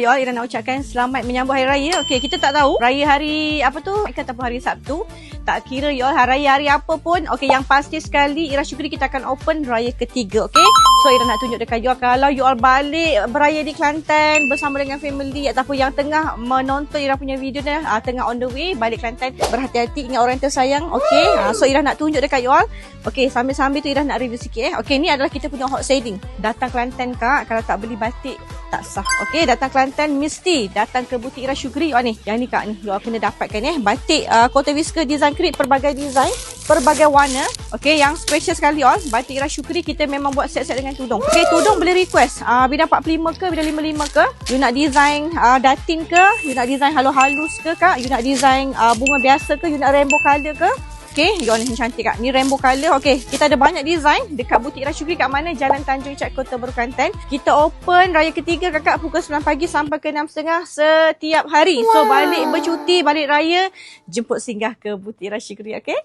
Ya, Ira nak ucapkan selamat menyambut Hari Raya. Okey, kita tak tahu raya hari apa tu, ataupun hari Sabtu. Tak kira ya, hari apa pun. Okey, yang pasti sekali Ira syukuri kita akan open raya ketiga. Okey, so Ira nak tunjuk dekat you kalau you all balik beraya di Kelantan bersama dengan family ataupun yang tengah menonton Ira punya video ni, tengah on the way balik Kelantan, berhati-hati, ingat orang tersayang. Okey, so Ira nak tunjuk dekat you all. Okey, sambil-sambil tu Ira nak review sikit. Okey, ni adalah kita punya hot selling. Datang Kelantan kak, kalau tak beli batik tak sah. Okey, datang Kelantan mesti datang ke butik Ira Syukri. Ni, yang ni kak ni, you all kena dapatkan batik Kota Whisker design create, pelbagai design, pelbagai warna. Okey, yang special sekali all, batik Ira Syukri kita memang buat set-set dengan tudung. Okey, tudung boleh request bidang 45 ke, bidang 55 ke, you nak design datin ke, you nak design halus-halus ke kak, you nak design bunga biasa ke, you nak rainbow color ke. Okey, you all ni cantik kak. Ni rainbow color. Okey, kita ada banyak design dekat butik Ira Syukri kat mana? Jalan Tanjung Cat, Kota Baru, Kelantan. Kita open raya ketiga kakak pukul 9 pagi sampai ke 6.30 setiap hari. So balik bercuti, balik raya, jemput singgah ke butik Ira Syukri. Okey.